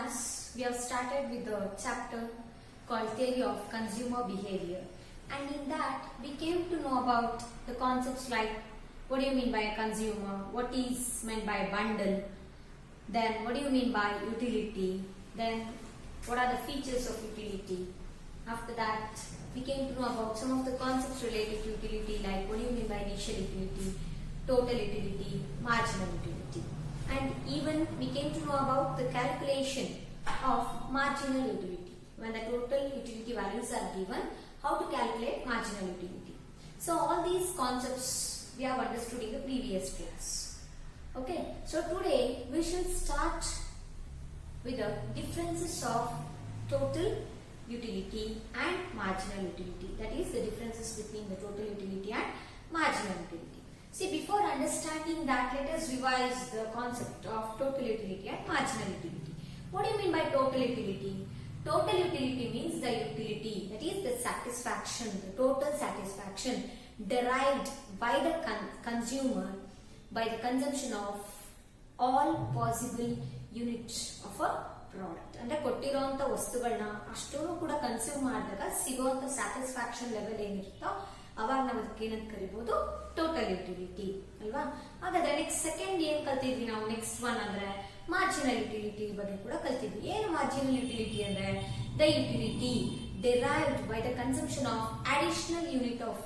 class, we have started with the chapter called Theory of Consumer Behavior. And in that, we came to know about the concepts like what do you mean by a consumer, what is meant by a bundle, then what do you mean by utility, then what are the features of utility. After that, we came to know about some of the concepts related to utility like what do you mean by initial utility, total utility, marginal utility. And even we came to know about the calculation of marginal utility. When the total utility values are given, how to calculate marginal utility. So all these concepts we have understood in the previous class. Okay, so today we shall start with the differences of total utility and marginal utility. That is the differences between the total utility and marginal utility. See, before understanding that, let us revise the concept of total utility and marginal utility. What do you mean by total utility? Total utility means the utility, that is the satisfaction, the total satisfaction derived by the consumer by the consumption of all possible units of a product. ಅಂದ್ರೆ ಕೊಟ್ಟಿರುವಂತ ವಸ್ತುಗಳನ್ನ ಅಷ್ಟನ್ನು ಕೂಡ consume ಮಾಡಿದಾಗ ಸಿಗುವಂತ satisfaction level ಏನಿರುತ್ತೋ ಅವಾಗ ನಾವು ಅದಕ್ಕೆ ಏನಂತ ಕರಿಬಹುದು, ಟೋಟಲ್ ಯುಟಿಲಿಟಿ ಅಲ್ವಾ. ಹಾಗಾದ್ರೆ ನೆಕ್ಸ್ಟ್ ಸೆಕೆಂಡ್ ಏನ್ ಕಲ್ತಿದ್ವಿ ನಾವು, ನೆಕ್ಸ್ಟ್ ಒನ್ ಅಂದ್ರೆ ಮಾರ್ಜಿನಲ್ ಯುಟಿಲಿಟಿ ಬಗ್ಗೆ ಕೂಡ ಕಲ್ತಿದ್ವಿ. ಏನು ಮಾರ್ಜಿನಲ್ ಯುಟಿಲಿಟಿ ಅಂದ್ರೆ the utility derived by the consumption of additional unit of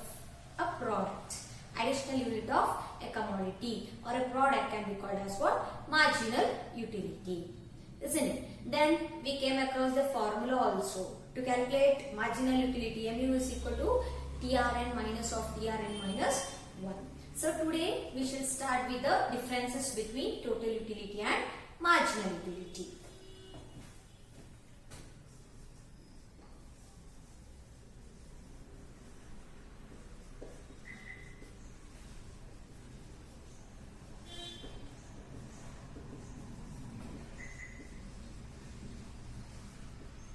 a product, additional unit of a commodity or a product can be called as what? Marginal utility, isn't it? Then we came across the formula also to calculate marginal utility. Mu is equal to TRN minus of TRN minus 1. So today we shall start with the differences between total utility and marginal utility.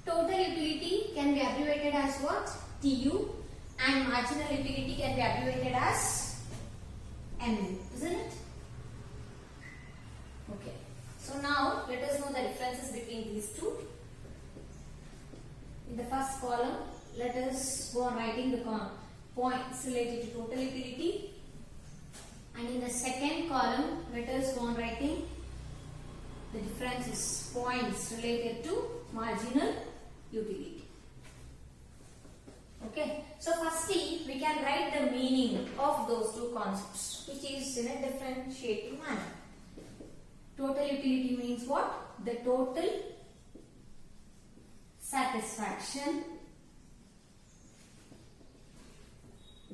Total utility can be abbreviated as what? TU, and marginal utility can be abbreviated as MU, isn't it? Okay. So now let us know the differences between these two. In the first column, let us go on writing the points related to total utility, and in the second column, let us go on writing the differences, points related to marginal utility. Okay, so firstly we can write the meaning of those two concepts, which is in a differentiating manner. Total utility means what? The total satisfaction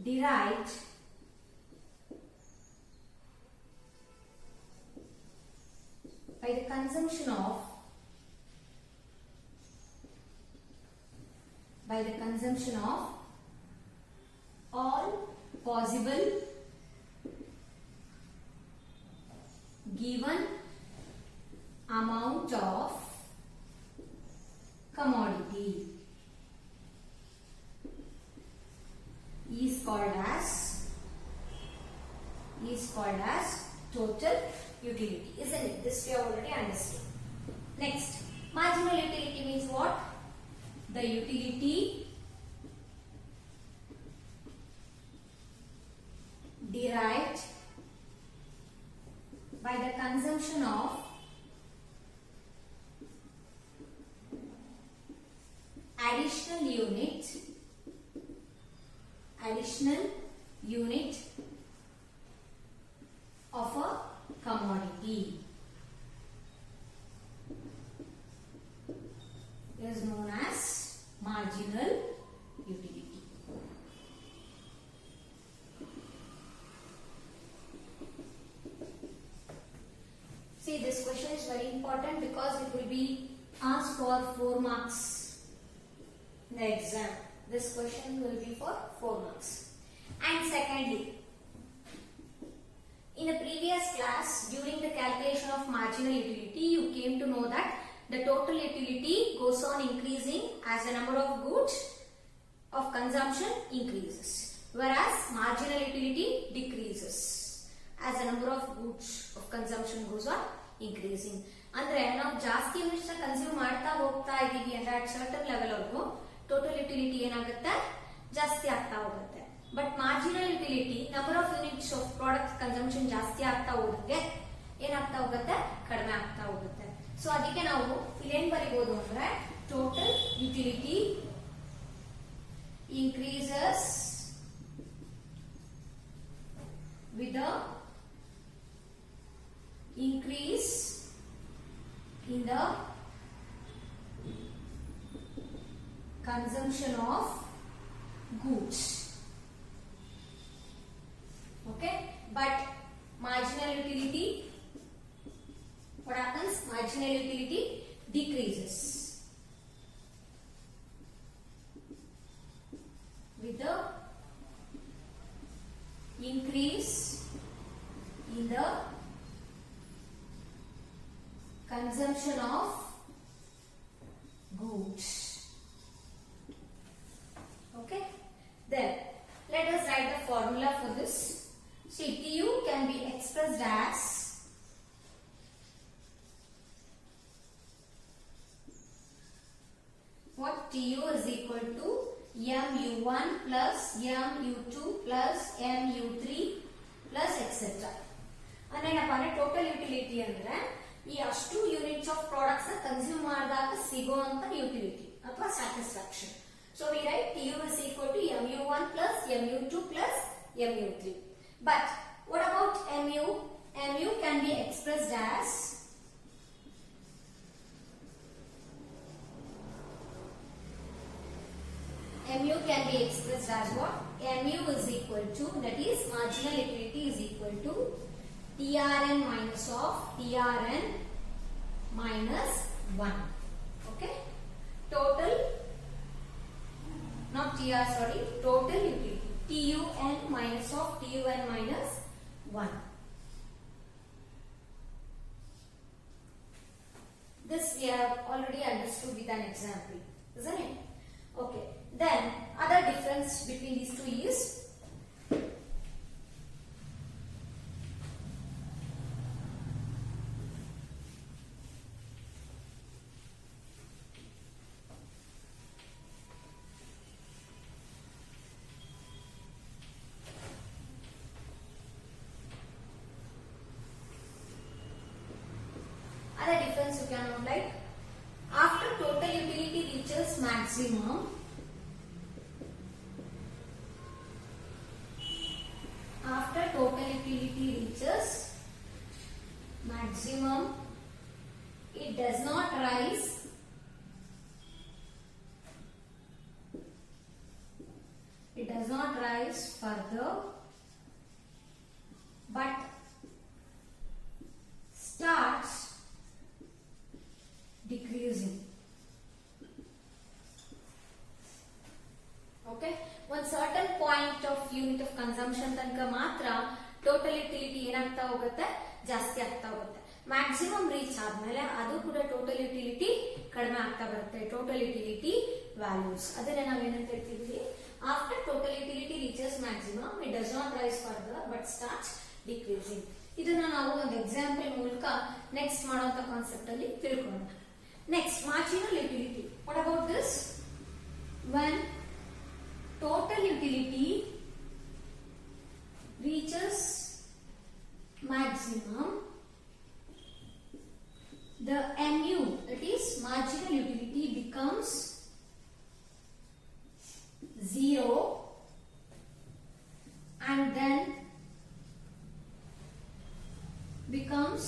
derived by the consumption of all possible given amount of commodity is called as total utility, isn't it? This we have already understood. Next, marginal utility means what? The utility derived by the consumption of additional unit of a commodity is known as marginal utility. See, this question is very important because it will be asked for 4 marks in the exam. This question will be for 4 marks. And secondly, in the previous class, during the calculation of marginal utility, you came to know that the total utility goes on increasing as the number of goods of consumption increases, whereas marginal utility decreases as the number of goods of consumption goes on increasing. ಅಂದ್ರೆ ನಾವು ಜಾಸ್ತಿ units consume ಹೋಗ್ತಾ ಇದೀವಿ ಅಂದ್ರೆ at certain level ವರೆಗೂ total utility ಏನಾಗುತ್ತೆ, ಜಾಸ್ತಿ ಆಗ್ತಾ ಹೋಗುತ್ತೆ. But marginal utility number of units of product consumption ಜಾಸ್ತಿ ಆಗ್ತಾ ಹೋದಂಗೆ ಏನಾಗ್ತಾ ಹೋಗುತ್ತೆ, ಕಡಿಮೆ ಆಗ್ತಾ ಹೋಗುತ್ತೆ. ಸೊ ಅದಕ್ಕೆ ನಾವು ಇಲ್ಲೇನ್ ಬರಿಬಹುದು ಅಂದ್ರೆ total utility increases with the increase in the consumption of goods. Okay, but marginal utility, what happens? Marginal utility decreases with the increase in the consumption of goods. Okay, then let us write the formula for this. See, TU can be expressed as what? TU is equal to mu1 plus mu2 plus mu3 plus etc. ಅಂದ್ರೇನಪ್ಪ ಅಂದ್ರೆ total utility ಅಂದ್ರೆ ಈ ಅಷ್ಟು units of products consume ಮಾಡಿದಾಗ ಸಿಗುವಂತ utility ಅಥವಾ satisfaction. So we right TU is equal to mu1 plus mu2 plus mu3. But what about mu? Mu can be expressed as mu can be expressed as what? Mu is equal to, that is marginal utility is equal to TRN minus of TRN minus 1. Okay, total, not TR, sorry, total utility TUN minus of TUN minus 1. This we have already understood with an example, isn't it? Okay, then other difference between these two is you can note like after total utility reaches maximum, after total utility reaches maximum, it does not rise, it does not rise further, but starts decreasing. Okay, one certain point of unit of consumption ತನಕ ಮಾತ್ರ total utility ಏನಾಗ್ತಾ ಹೋಗುತ್ತೆ, ಜಾಸ್ತಿ ಆಗ್ತಾ ಹೋಗುತ್ತೆ. Maximum reach ಆದ್ಮೇಲೆ ಅದು ಕೂಡ ಟೋಟಲ್ ಯುಟಿಲಿಟಿ ಕಡಿಮೆ ಆಗ್ತಾ ಬರುತ್ತೆ. ಟೋಟಲ್ ಯುಟಿಲಿಟಿ ವ್ಯಾಲ್ಯೂಸ್ ಅದನ್ನ ನಾವು ಏನಂತ ಹೇಳ್ತೀವಿ, after total utility reaches maximum it does not rise further but starts decreasing. ಇದನ್ನ ನಾವು ಒಂದು ಎಕ್ಸಾಂಪಲ್ ಮೂಲಕ ನೆಕ್ಸ್ಟ್ ಮಾಡುವಂತ ಕಾನ್ಸೆಪ್ಟ್ ಅಲ್ಲಿ ತಿಳ್ಕೊಳ್ಳೋಣ. Next, marginal utility. What about this? When total utility reaches maximum, the mu, that is marginal utility, becomes 0 and then becomes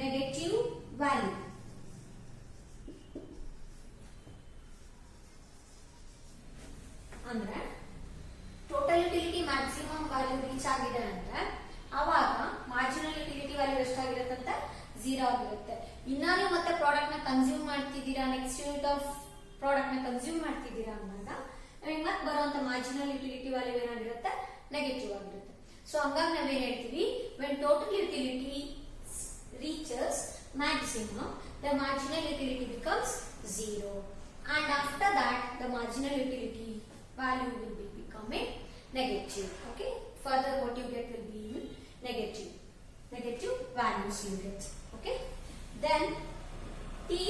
negative value. ಅಂದ್ರೆ total utility maximum value reach ಆಗಿದೆ ಅಂದ್ರೆ ಅವಾಗ marginal utility value ಎಷ್ಟಾಗಿರುತ್ತಂತೆ, 0 ಆಗಿರುತ್ತೆ. ಇನ್ನ ನೀವು ಮತ್ತೆ product ನ consume ಮಾಡ್ತಿದ್ದೀರಾ, ನೆಕ್ಸ್ಟ್ ಯೂನಿಟ್ ಆಫ್ ಪ್ರಾಡಕ್ಟ್ ನ ಕನ್ಸ್ಯೂಮ್ ಮಾಡ್ತಿದ್ದೀರಾ ಅಂದಾಗ ನಿಮಗೆ ಮತ್ತೆ ಬರುವಂತ ಮಾರ್ಜಿನಲ್ ಯುಟಿಲಿಟಿ ವ್ಯಾಲ್ಯೂ ಏನಾಗಿರುತ್ತೆ, ನೆಗೆಟಿವ್ ಆಗಿರುತ್ತೆ. ಸೊ ಹಂಗಾಗಿ ನಾವೇನ್ ಹೇಳ್ತೀವಿ, when total utility reaches maximum, the marginal utility becomes 0 and after that the marginal utility value will be becoming negative. Okay, further what you get will be negative values you get. Okay, then TU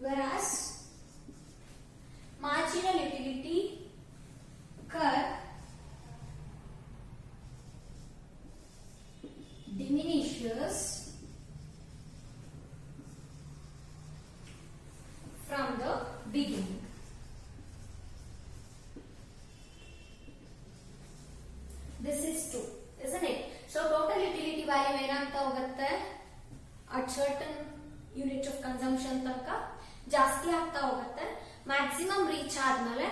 whereas marginal utility curve diminishes from the beginning. This is true, isn't it? So total utility value ಏನಾಗ್ತಾ ಹೋಗುತ್ತೆ at certain unit of consumption ತನಕ ಜಾಸ್ತಿ ಆಗ್ತಾ ಹೋಗುತ್ತೆ, maximum reach ಆದ್ಮೇಲೆ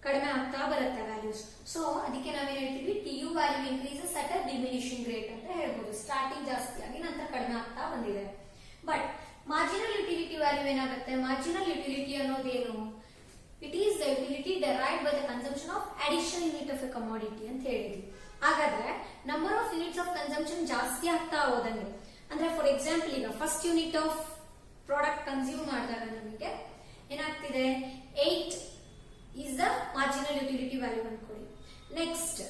ಕಡಿಮೆ ಆಗ್ತಾ ಬರುತ್ತೆ ವ್ಯಾಲ್ಯೂಸ್. ಸೊ ಅದಕ್ಕೆ ನಾವೇನ್ ಹೇಳ್ತೀವಿ, T U value increases at a diminishing rate ಅಂತ ಹೇಳ್ಬೋದು. ಸ್ಟಾರ್ಟಿಂಗ್ ಜಾಸ್ತಿ ಆಗಿ ನಂತರ ಕಡಿಮೆ ಆಗ್ತಾ ಬಂದಿದೆ. ಬಟ್ ಮಾರ್ಜಿನಲ್ ಯುಟಿಲಿಟಿ ವ್ಯಾಲ್ಯೂ ಏನಾಗುತ್ತೆ, ಮಾರ್ಜಿನಲ್ ಯುಟಿಲಿಟಿ ಅನ್ನೋದೇನು, it is the utility derived by the consumption of additional unit of a commodity ಅಂತ ಹೇಳಿದ್ವಿ. ಹಾಗಾದ್ರೆ number of units of consumption ಜಾಸ್ತಿ ಆಗ್ತಾ ಹೋದಂಗೆ, ಅಂದ್ರೆ ಫಾರ್ ಎಕ್ಸಾಂಪಲ್ ಈಗ first unit of product consume ಮಾಡಿದಾಗ ನಮಗೆ ಏನಾಗ್ತಿದೆ, 8 is the marginal utility value ಅನ್ಕೊಳ್ಳಿ. Next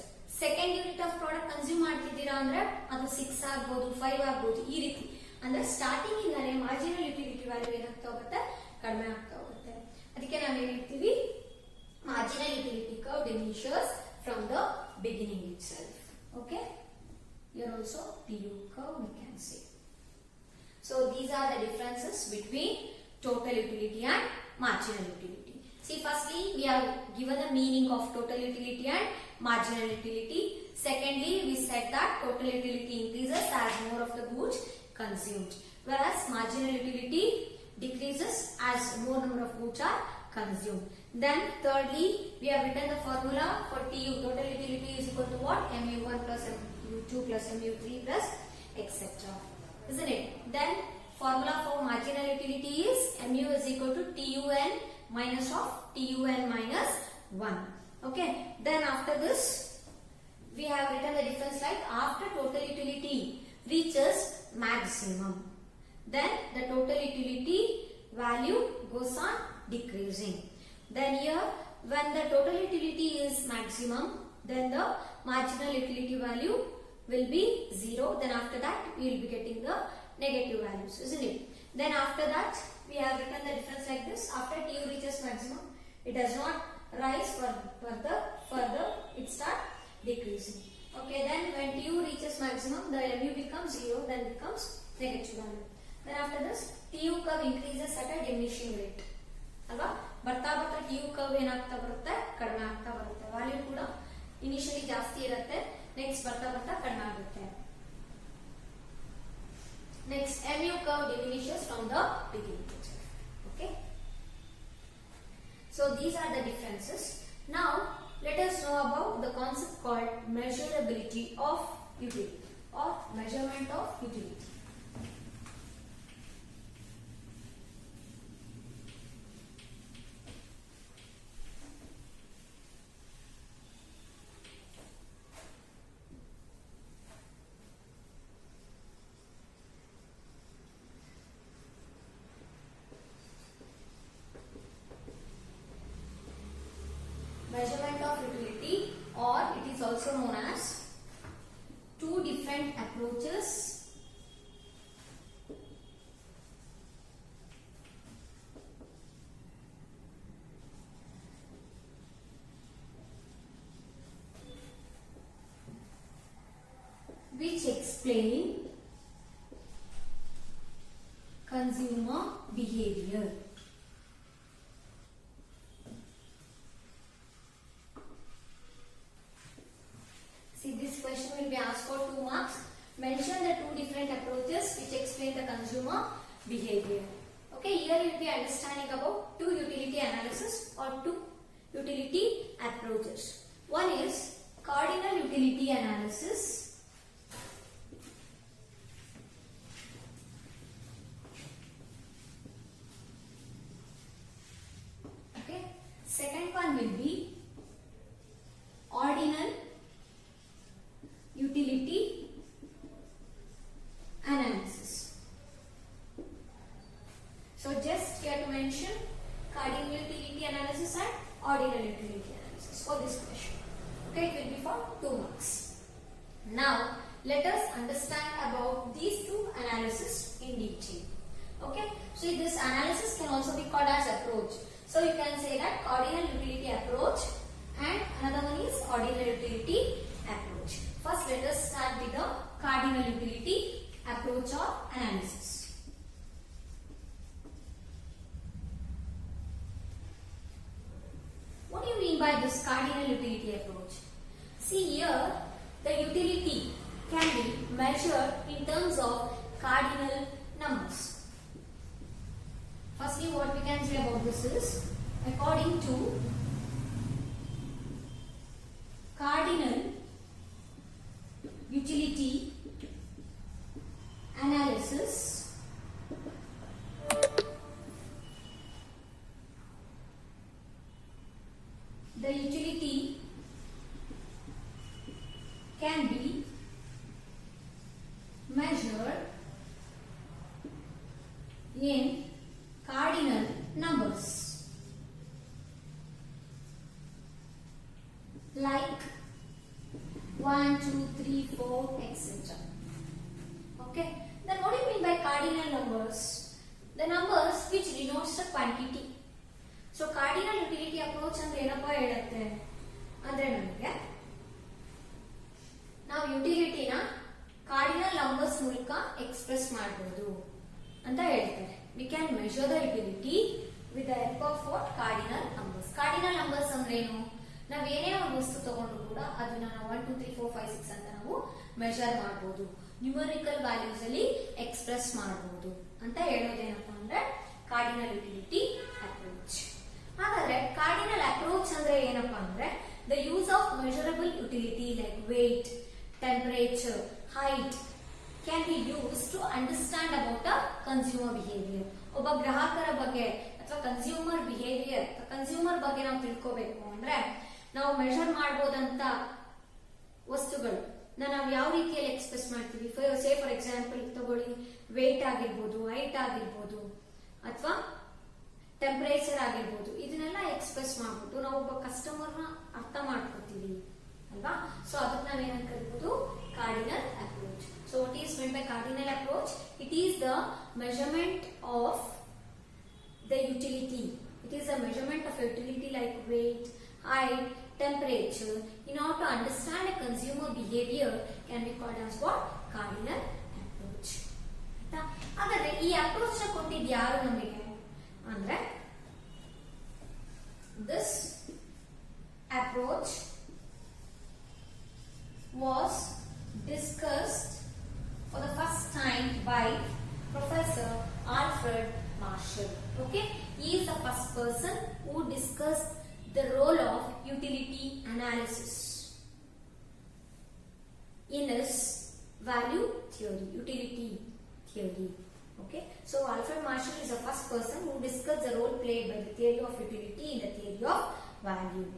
second unit of product consume ಮಾಡ್ತಿದ್ದೀರಾ ಅಂದ್ರೆ ಅದು 6 ಆಗ್ಬೋದು, 5 ಆಗ್ಬೋದು, ಈ ರೀತಿ. ಅಂದ್ರೆ ಸ್ಟಾರ್ಟಿಂಗ್ ಇಂದಾನೆ ಮಾರ್ಜಿನಲ್ ಯುಟಿಲಿಟಿ ವ್ಯಾಲ್ಯೂ ಏನಾಗ್ತಾ ಹೋಗುತ್ತೆ, ಕಡಿಮೆ ಆಗ್ತಾ ಹೋಗುತ್ತೆ. ಅದಕ್ಕೆ ನಾವೇನ್ ಹೇಳ್ತೀವಿ, marginal utility curve diminishes from the beginning itself. Okay, here also PU curve we can see. So these are the differences between total utility and marginal utility. See, firstly we have given the meaning of total utility and marginal utility. Secondly, we said that total utility increases as more of the goods consumed, whereas marginal utility decreases as more number of goods are consumed. Then thirdly, we have written the formula for TU. Total utility is equal to what? MU1 plus MU2 plus MU3 plus etc. Isn't it? Then formula for marginal utility is MU is equal to TUN minus of TUN minus 1. Okay. Then after this, we have written the difference like after total utility reaches maximum, then the total utility value goes on decreasing. Then here, when the total utility is maximum, then the marginal utility value will be 0. Then after that, we will be getting the negative values, isn't it? Then after that, we have written the difference like this. After TU reaches maximum, it does not rise further, it starts decreasing. Okay, then when TU reaches maximum, the MU becomes 0, then becomes negative value. Then after this, TU curve increases at a diminishing rate. ಅಲ್ವಾ, ಬರ್ತಾ ಬರ್ತಾ TU curve ಏನಾಗ್ತಾ ಬರುತ್ತೆ, ಕಡಿಮೆ ಆಗ್ತಾ ಬರುತ್ತೆ. Value ಕೂಡ initially ಜಾಸ್ತಿ ಇರುತ್ತೆ, ನೆಕ್ಸ್ಟ್ ಬರ್ತಾ ಬರ್ತಾ ಕಡಿಮೆ ಆಗುತ್ತೆ. Next, MU curve diminishes from the beginning. Okay. So these are the differences. Now let us know about the concept called measurability of utility or measurement of utility. Measurement of utility, or it is also known as two different approaches which explain consumer behavior. See, this question will be asked for 2 marks. Mention the 2 different approaches which explain the consumer behavior. Okay, here you will be understanding about 2 utility analysis or 2 utility approaches. One is cardinal utility analysis. Okay, second one will be ordinal utility analysis. So just here to mention cardinal utility analysis and ordinal utility analysis for this question. Okay, it will be for 2 marks. Now let us understand about these 2 analysis in detail. Okay, So this analysis can also be called as approach. So you can say that cardinal utility approach and another one is ordinal utility approach. First let us start with the cardinal utility approach or analysis. What do you mean by this cardinal utility approach? See here, the utility can be measured in terms of cardinal numbers. Firstly, what we can say about this is, according to cardinal utility analysis, the utility can be measured in cardinal numbers like 1, 2, 3, 4, etc. Okay. Then what do you mean by cardinal numbers? The numbers which denotes the quantity. So cardinal utility approach ಅಂದ್ರೆ ಏನಪ್ಪ ಹೇಳುತ್ತೆ ಅಂದ್ರೆ ನಮಗೆ ನಾವು ಯುಟಿಲಿಟಿನ cardinal numbers ಮೂಲಕ express ಮಾಡಬಹುದು ಅಂತ ಹೇಳ್ತಾರೆ. We can measure the utility with the help of what? Cardinal numbers. Cardinal numbers ಅಂದ್ರೆ ಏನು? ನಾವು ಏನೇ ಒಂದು ವಸ್ತು ತಗೊಂಡ್ರು ಕೂಡ ಅದನ್ನ ನಾವು 1 2 3 4 5 6 ಅಂತ ನಾವು ಮೆಜರ್ ಮಾಡಬಹುದು, ನ್ಯೂಮರಿಕಲ್ ವ್ಯಾಲ್ಯೂಸ್ ಅಲ್ಲಿ ಎಕ್ಸ್ಪ್ರೆಸ್ ಮಾಡಬಹುದು ಅಂತ ಹೇಳೋದೇನಪ್ಪ ಅಂದ್ರೆ ಕಾರ್ಡಿನಲ್ ಯುಟಿಲಿಟಿ ಅಪ್ರೋಚ್. ಹಾಗಾದ್ರೆ ಕಾರ್ಡಿನಲ್ ಅಪ್ರೋಚ್ ಅಂದ್ರೆ ಏನಪ್ಪಾ ಅಂದ್ರೆ the use of measurable utility like weight, temperature, height can be used to understand about a consumer behavior. ಒಬ್ಬ ಗ್ರಾಹಕರ ಬಗ್ಗೆ ಅಥವಾ ಕನ್ಸ್ಯೂಮರ್ ಬಿಹೇವಿಯರ್, ಕನ್ಸ್ಯೂಮರ್ ಬಗ್ಗೆ ನಾವು ತಿಳ್ಕೋಬೇಕು ಅಂದ್ರೆ ನಾವು ಮೆಜರ್ ಮಾಡಬಹುದಂತ ವಸ್ತುಗಳು ನಾವು ಯಾವ ರೀತಿಯಲ್ಲಿ ಎಕ್ಸ್ಪ್ರೆಸ್ ಮಾಡ್ತೀವಿ. ಸೇ ಫಾರ್ ಎಕ್ಸಾಂಪಲ್ ತಗೊಳ್ಳಿ, ವೇಟ್ ಆಗಿರ್ಬೋದು, ಹೈಟ್ ಆಗಿರ್ಬೋದು ಅಥವಾ ಟೆಂಪರೇಚರ್ ಆಗಿರ್ಬೋದು, ಇದನ್ನೆಲ್ಲ ಎಕ್ಸ್ಪ್ರೆಸ್ ಮಾಡ್ಬಿಟ್ಟು ನಾವು ಒಬ್ಬ ಕಸ್ಟಮರ್ನ ಅರ್ಥ ಮಾಡ್ಕೊತೀವಿ ಅಲ್ವಾ. ಸೊ ಅದಕ್ಕೆ ನಾವೇನಂತ ಕರಿಬಹುದು? cardinal approach. So what is meant by cardinal approach? It is the measurement of the utility. It is a measurement of utility like weight, height, temperature in order to understand a consumer behavior can be called as what? Cardinal approach. ಹಾಗಾದ್ರೆ ಈ approach ನ ಕೊಟ್ಟಿದ್ದು ಯಾರು ನಮಗೆ ಅಂದ್ರೆ this approach was discussed for the first time by Professor Alfred Marshall. Okay, he is the first person who discussed the role of utility analysis in his value theory, utility theory. Okay, so Alfred Marshall is the first person who discussed the role played by the theory of utility in the theory of value.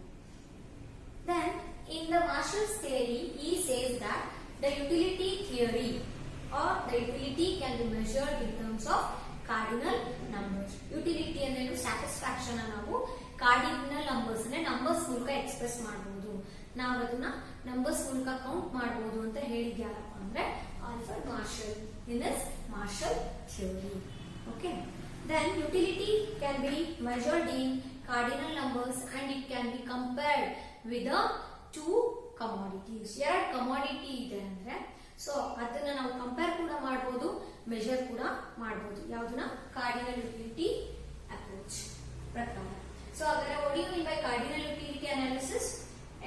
Then in the Marshall's theory, he says that the utility theory or the utility can be measured in terms of cardinal numbers. Utility ಅಂದ್ರೆ satisfaction ನಾವು cardinal numbers ಅಂದ್ರೆ numbers ಮೂಲಕ express ಮಾಡಬಹುದು, ನಾವು ಅದನ್ನ numbers ಮೂಲಕ count ಮಾಡಬಹುದು ಅಂತ ಹೇಳಿದ್ಯಾರಪ್ಪ ಅಂದ್ರೆ Alfred marshal in his Marshall theory. Okay, then utility can be measured in cardinal numbers and it can be compared with the two commodities. ಎರಡು ಕಮಾಡಿಟಿ ಇದೆ ಅಂದ್ರೆ ಸೊ ಅದನ್ನ ನಾವು ಕಂಪೇರ್ ಕೂಡ ಮಾಡಬಹುದು, ಮೆಜರ್ ಕೂಡ ಮಾಡಬಹುದು. ಯಾವ್ದನ್ನ? ಕಾರ್ಡಿನಲ್ ಯುಟಿಲಿಟಿ ಅಪ್ರೋಚ್ ಪ್ರಕಾರ. ಸೊ ಹಾಗಾದ್ರೆ what do you mean by cardinal utility analysis?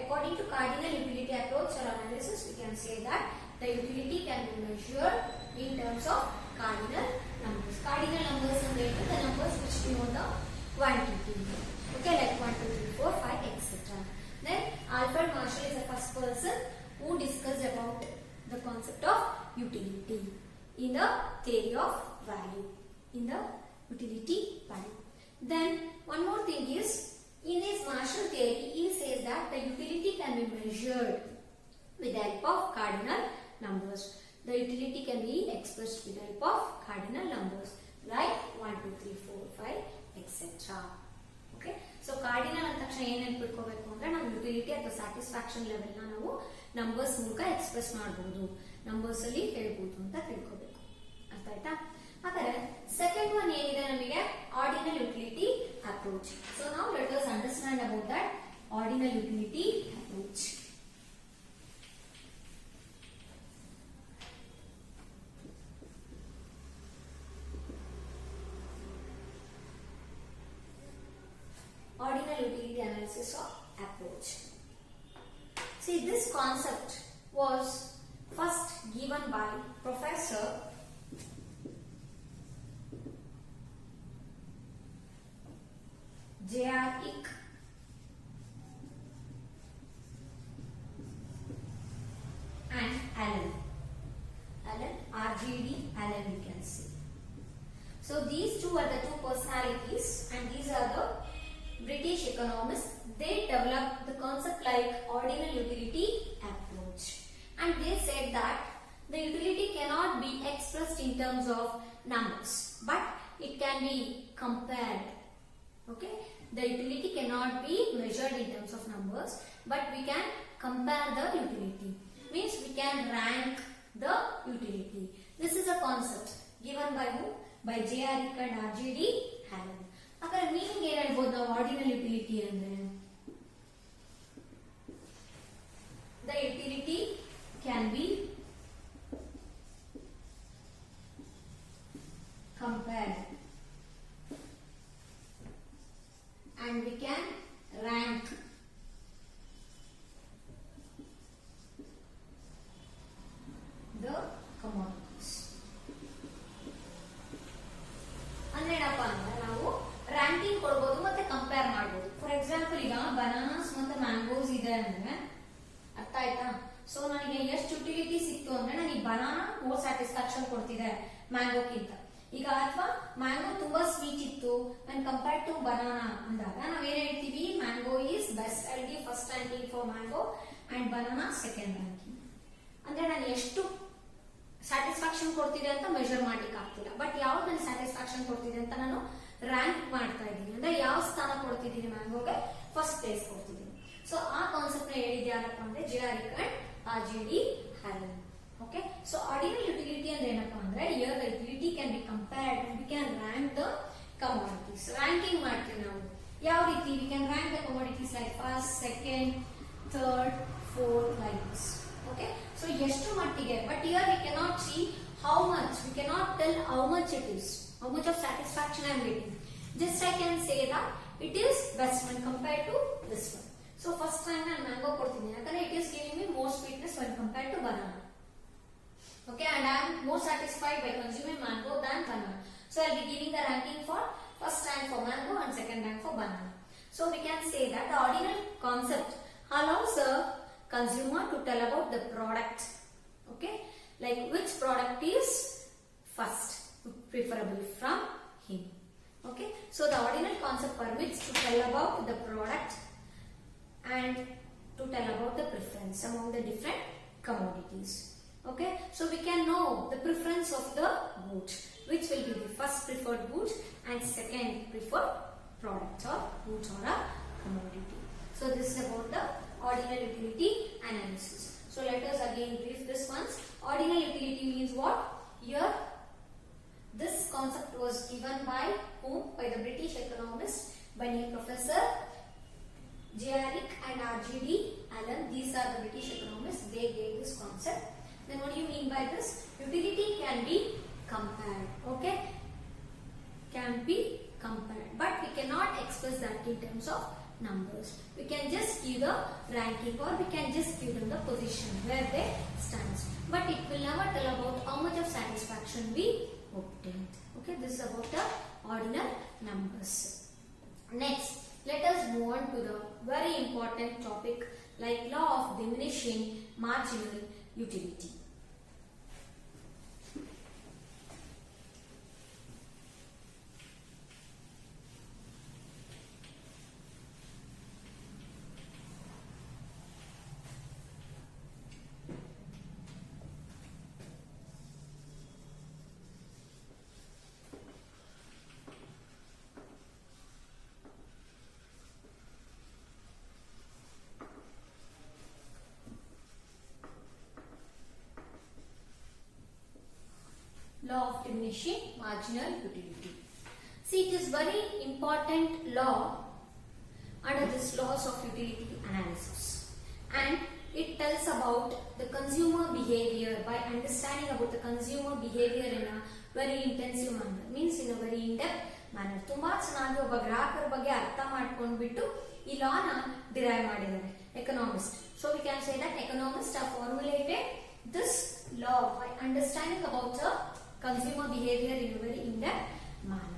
According to cardinal utility approach or analysis, we can say that the utility can be measured in terms of cardinal numbers. Cardinal numbers are the numbers which denote the quantity. Okay, like 1, 2, 3, 4, 5, etc. Then Alfred Marshall is the first person who discussed about the concept of utility in the theory of value, in the utility value. Then one more thing is, in his Marshall theory, he says that the utility can be measured with the help of cardinal numbers. The utility can be expressed with the help of cardinal numbers like 1, 2, 3, 4, 5, etc. Okay, so cardinal ಅಂತ ತಕ್ಷಣ ಏನು ನೆನಪಿಟ್ಕೋಬೇಕು ಅಂದ್ರೆ ನಾವು utility ಅಥವಾ satisfaction level ನ ನಾವು numbers ಮೂಲಕ express ಮಾಡಬಹುದು, ನಂಬರ್ಸ್ ಅಲ್ಲಿ ಹೇಳ್ಬಹುದು ಅಂತ ತಿಳ್ಕೋಬೇಕು. ಅರ್ಥ ಆಯ್ತಾ? ಹಾಗಾದ್ರೆ ಸೆಕೆಂಡ್ ಒನ್ ಏನಿದೆ approach. So now let us understand about that ordinal utility approach. Ordinal utility analysis of approach. See, this concept was first given by Professor J.R. Ick and Allen. RGD Allen, you can see. So these two are the two personalities, and these are the British economists. They developed the concept like ordinal utility approach, and they said that the utility cannot be expressed in terms of numbers, but it can be compared. Okay, the utility cannot be measured in terms of numbers, but we can compare the utility. Means we can rank the utility. This is a concept given by who? By J.R. Ick and RGD Allen. ಅದರ meaning ಏನು ಹೇಳ್ಬೋದು ನಾವು ordinal utility ಅಂದ್ರೆ? The utility can be compared and we can rank the commodities. ಅಂದ್ರೇನಪ್ಪ ಅಂದ್ರೆ ನಾವು ranking ಕೊಡಬಹುದು ಮತ್ತೆ compare ಮಾಡಬಹುದು. ಫಾರ್ ಎಕ್ಸಾಂಪಲ್, ಈಗ ಬನಾನಾಸ್ ಮತ್ತೆ ಮ್ಯಾಂಗೋಸ್ ಇದೆ ಅಂದ್ರೆ ಅರ್ಥ ಆಯ್ತಾ? ಸೊ ನನಗೆ ಎಷ್ಟು ಯುಟಿಲಿಟಿ ಸಿಕ್ತು ಅಂದ್ರೆ ನನಗೆ ಬನಾನಾ ಮೋರ್ ಸ್ಯಾಟಿಸ್ಫ್ಯಾಕ್ಷನ್ ಕೊಡ್ತಿದೆ ಮ್ಯಾಂಗೋಕ್ಕಿಂತ. ಈಗ ಅಥವಾ ಮ್ಯಾಂಗೋ ತುಂಬಾ ಸ್ವೀಟ್ ಇತ್ತು ಅಂಡ್ ಕಂಪೇರ್ ಟು ಬನಾನಾ ಅಂದಾಗ ನಾವೇನ್ ಹೇಳ್ತೀವಿ? Mango is best. I will give first ranking for mango and banana second ranking. ಅಂದ್ರೆ ನಾನು ಎಷ್ಟು ಸ್ಯಾಟಿಸ್ಫ್ಯಾಕ್ಷನ್ ಕೊಡ್ತಿದೆ ಅಂತ ಮೆಜರ್ ಮಾಡ್ಲಿಕ್ಕೆ ಆಗ್ತಿಲ್ಲ, ಬಟ್ ಯಾವ್ದು ನನಗೆ ಸ್ಯಾಟಿಸ್ಫ್ಯಾಕ್ಷನ್ ಕೊಡ್ತಿದೆ ಅಂತ ನಾನು ರ್ಯಾಂಕ್ ಮಾಡ್ತಾ ಇದ್ದೀನಿ. ಅಂದ್ರೆ ಯಾವ ಸ್ಥಾನ ಕೊಡ್ತಿದ್ದೀನಿ ಮ್ಯಾಂಗೋಗೆ? ಫಸ್ಟ್ ಪ್ಲೇಸ್ ಕೊಡ್ತಿದ್ದೀನಿ. ಸೊ ಆ ಕಾನ್ಸೆಪ್ಟ್ ನ ಹೇಳಿದ ಯಾರಪ್ಪ ಅಂದ್ರೆ J.R. Ick and RGD Allen. Okay, so ordinal utility ಅಂದ್ರೆ ಏನಪ್ಪಾ ಅಂದ್ರೆ here the utility can be compared and we can rank the commodities. Ranking ಮಾಡ್ತೀವಿ ನಾವು ಯಾವ ರೀತಿ? We can rank the commodities like first, second, third, fourth, like this. Okay, so ಎಷ್ಟು ಮಟ್ಟಿಗೆ? But here we cannot see how much. We cannot tell how much it is, how much of satisfaction I am getting. Just I can say that it is best when compared to this one. So first time ನಾನು mango ಕೊಡ್ತೀನಿ ಯಾಕಂದ್ರೆ it is giving me more sweetness when compared to banana. Okay, and I am more satisfied by consuming mango than banana. So I will be giving the ranking for first rank for mango and second rank for banana. So we can say that the ordinal concept allows a consumer to tell about the product. Okay, like which product is first preferable from him. Okay, so the ordinal concept permits to tell about the product and to tell about the preference among the different commodities. Okay, so we can know the preference of the good, which will be the first preferred good and second preferred product or good or a commodity. So this is about the ordinal utility analysis. So let us again brief this once. Ordinal utility means what? Here this concept was given by whom? By the British economist by name Professor J.R. Ick and RGD Allen. These are the British economists. They gave this concept. Then what do you mean by this? Utility can be compared. Okay, can be compared, but we cannot express that in terms of numbers. We can just give the ranking or we can just give them the position where they stand, but it will never tell about how much of satisfaction we obtained. Okay, this is about the ordinal numbers. Next, let us move on to the very important topic like law of diminishing marginal utility. Law of diminishing marginal utility. See, it is very important law under this laws of utility analysis, and it tells about the consumer behavior by understanding about the consumer behavior in a very intensive manner, means in a very in-depth manner. ತುಂಬಾ ಚೆನ್ನಾಗಿ ಒಬ್ಬ ಗ್ರಾಹಕರ ಬಗ್ಗೆ ಅರ್ಥ ಮಾಡ್ಕೊಂಡ್ಬಿಟ್ಟು ಈ ಲಾನ derive ಮಾಡಿದ್ದಾರೆ economist. So we can say that economists have formulated this law by understanding about the consumer behavior in a very in-depth manner.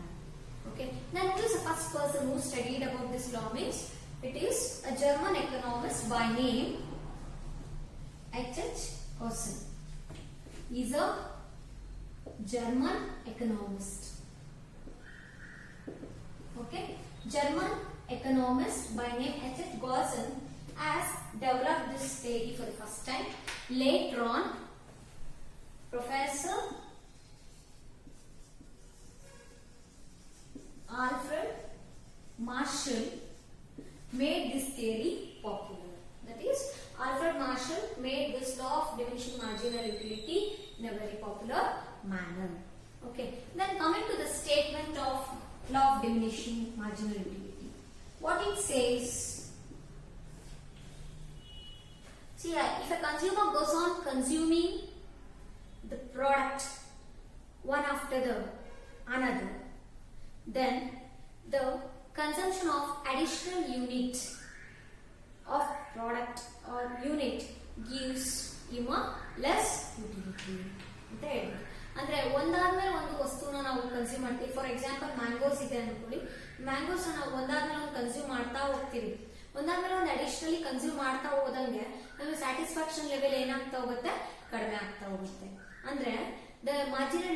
Okay. Then who is the first person who studied about this law? Means it is a German economist by name H.H. Kossen. He is a German economist. Okay. German economist by name H.H. Kossen has developed this theory for the first time. Later on, Professor Alfred Marshall made this theory popular. That is, Alfred Marshall made this law of diminishing marginal utility in a very popular manner. Okay. Then coming to the statement of law of diminishing marginal utility, what it says. See, if a consumer goes on consuming the product one after the another, then the consumption of additional unit of product or unit gives him a less utility ಅಂತ ಹೇಳ್ಬೋದು. ಅಂದ್ರೆ ಒಂದಾದ್ಮೇಲೆ ಒಂದು ವಸ್ತುನ ನಾವು consume ಮಾಡ್ತೀವಿ. For example mangoes ಇದೆ ಅನ್ಕೊಳ್ಳಿ, mangoes ನಾವು ಒಂದಾದ್ಮೇಲೆ ಒಂದು ಕನ್ಸ್ಯೂಮ್ ಮಾಡ್ತಾ ಹೋಗ್ತೀವಿ. ಒಂದಾದ್ಮೇಲೆ ಒಂದು ಅಡಿಷನಲಿ ಕನ್ಸ್ಯೂಮ್ ಮಾಡ್ತಾ ಹೋದಂಗೆ ನಮಗೆ ಸ್ಯಾಟಿಸ್ಫ್ಯಾಕ್ಷನ್ ಲೆವೆಲ್ ಏನಾಗ್ತಾ ಹೋಗುತ್ತೆ, ಕಡಿಮೆ ಆಗ್ತಾ ಹೋಗುತ್ತೆ. ಅಂದ್ರೆ the marginal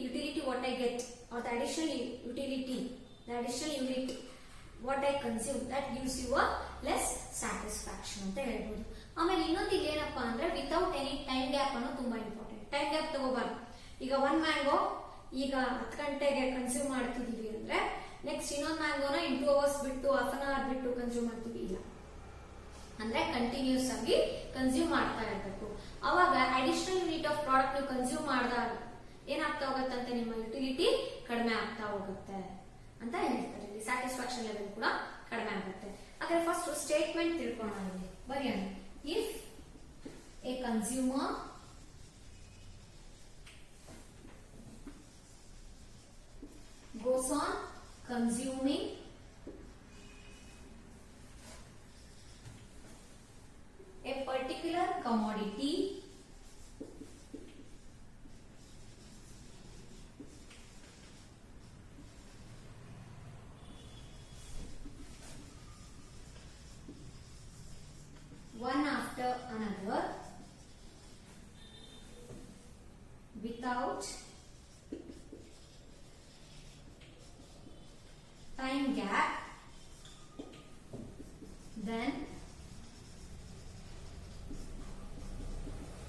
utility what I get or the additional utility, the additional unit what I consume, that gives you a less satisfaction ಅಂತ ಹೇಳ್ಬೋದು. ಆಮೇಲೆ ಇನ್ನೊಂದು ಇಲ್ಲಿ ಏನಪ್ಪಾ ಅಂದ್ರೆ ವಿತೌಟ್ ಎನಿ ಟೈಮ್ ಗ್ಯಾಪ್ ಅನ್ನೋದು ತುಂಬಾ ಇಂಪಾರ್ಟೆಂಟ್. Time gap ತಗೋಬಾರ್ದು. ಈಗ ಒಂದ್ ಮ್ಯಾಂಗೋ ಈಗ 10 ಗಂಟೆಗೆ ಕನ್ಸ್ಯೂಮ್ ಮಾಡ್ತಿದೀವಿ ಅಂದ್ರೆ ನೆಕ್ಸ್ಟ್ ಇನ್ನೊಂದು ಮ್ಯಾಂಗೋನ ಇನ್ 2 ಅವರ್ಸ್ ಬಿಟ್ಟು ಹಾಫ್ ಅನ್ ಅವರ್ ಬಿಟ್ಟು ಕನ್ಸ್ಯೂಮ್ ಮಾಡ್ತೀವಿ. ಇಲ್ಲ, ಅಂದ್ರೆ ಕಂಟಿನ್ಯೂಸ್ ಆಗಿ ಕನ್ಸ್ಯೂಮ್ ಮಾಡ್ತಾ ಇರಬೇಕು. ಅವಾಗ ಅಡಿಷನಲ್ ಯೂನಿಟ್ ಆಫ್ ಪ್ರಾಡಕ್ಟ್ ನೀವು ಕನ್ಸ್ಯೂಮ್ ಮಾಡಿದಾಗ ಏನಾಗ್ತಾ ಹೋಗುತ್ತೆ ಅಂತ ನಿಮ್ಮ ಯುಟಿಲಿಟಿ ಕಡಿಮೆ ಆಗ್ತಾ ಹೋಗುತ್ತೆ ಅಂತ ಹೇಳ್ತಾರೆ. ಇಲ್ಲಿ ಸ್ಯಾಟಿಸ್ಫ್ಯಾಕ್ಷನ್ ಲೆವೆಲ್ ಕೂಡ ಕಡಿಮೆ ಆಗುತ್ತೆ. ಹಾಗಾದ್ರೆ ಫಸ್ಟ್ ಸ್ಟೇಟ್ಮೆಂಟ್ ತಿಳ್ಕೊಳ್ಳೋಣ. ಬರೆಯೋಣ. If A consumer goes on consuming a particular commodity one after another without time gap, then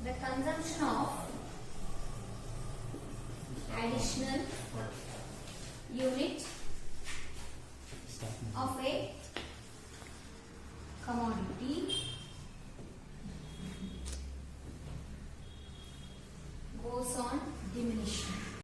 the consumption of additional unit of a commodity goes on